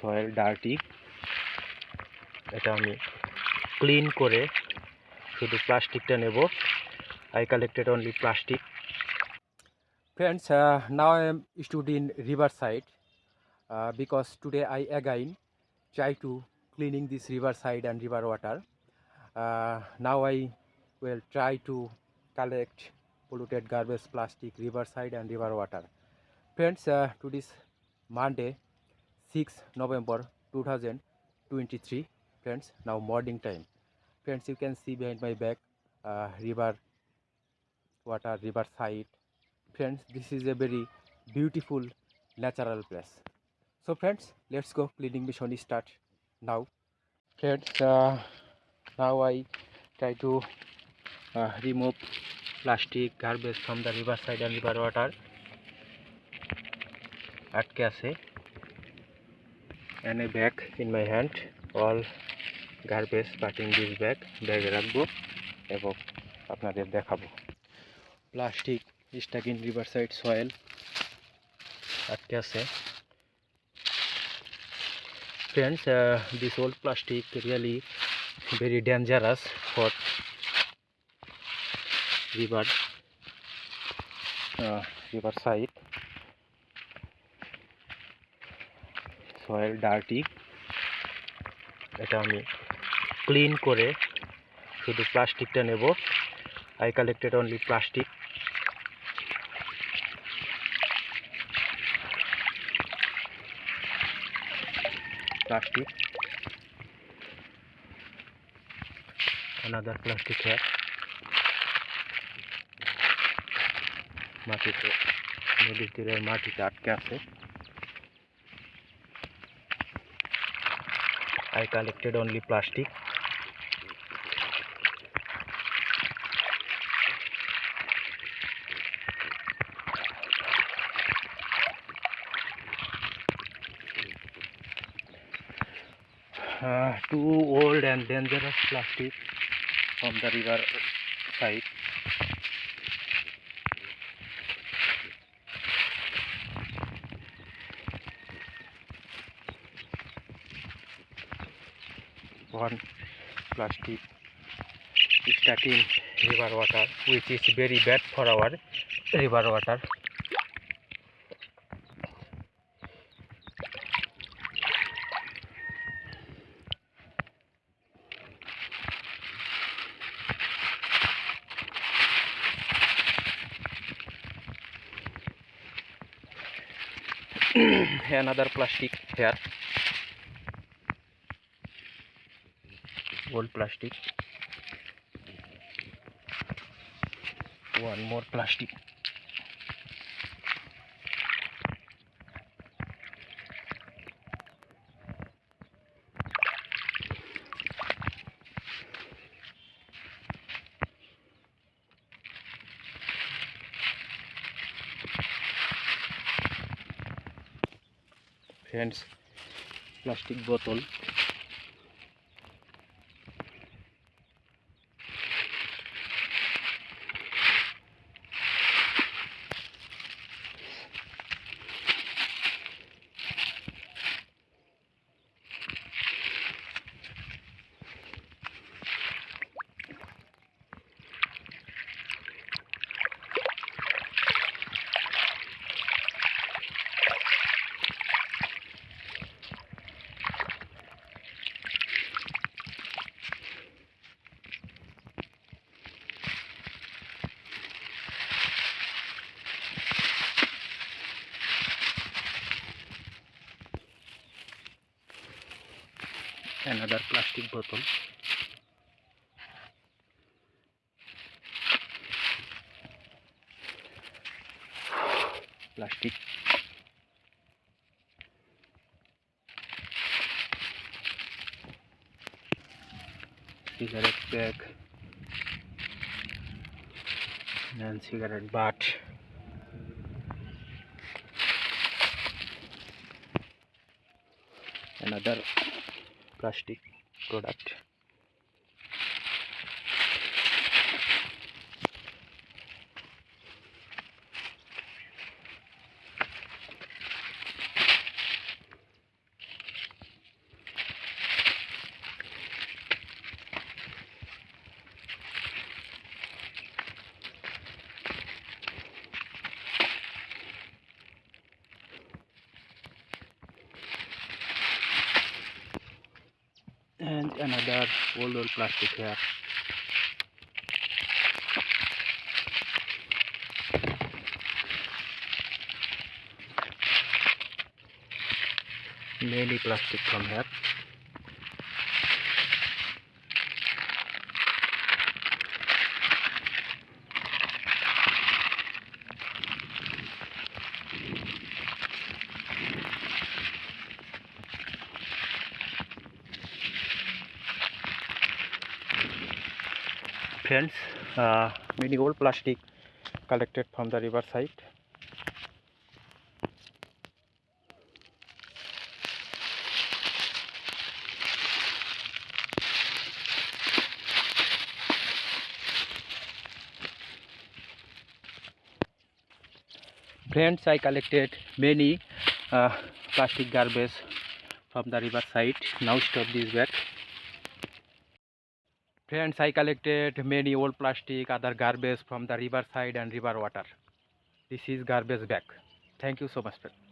soil dirty, এটা আমি clean করে শুধু প্লাস্টিকটা নেব। I collected only plastic. Friends, now I am stood in riverside because today I again try to cleaning this riverside and river water. Now I will try to collect polluted garbage, plastic, riverside and river water. Friends, today's Monday, 6 November 2023. Friends, now morning time. Friends, you can see behind my back river water, riverside. Friends, this is a very beautiful natural place. So friends, let's go. Cleaning mission start now. Friends, now I try to remove plastic garbage from the riverside and river water. আটকে আছে and a bag in my hand, all garbage but in this bag, ব্যাগে রাখবো এবং আপনাদের দেখাবো। Plastic stuck in riverside soil, আটকে আছে। Friends, this old plastic really very dangerous for riverside. Soil dirty, এটা আমি ক্লিন করে শুধু প্লাস্টিকটা নেব। I collected only plastic. Another plastic here. মাটিতে নদীর তীরের মাটিতে আটকে আছে। I collected only plastic. Too old and dangerous plastic from the river side. One plastic stuck in river water, which is very bad for our river water. Another plastic here, old plastic. One more plastic. Friends, plastic bottle. Another plastic bottle. Plastic. Cigarette pack and cigarette butt. Another plastic product. another old plastic here. Many plastic from here. Friends, many old plastic collected from the riverside. Friends, I collected many plastic garbage from the riverside. Now stop this bag. Friends, I collected many old plastic, other garbage from the riverside and river water. This is garbage bag. Thank you so much, friend.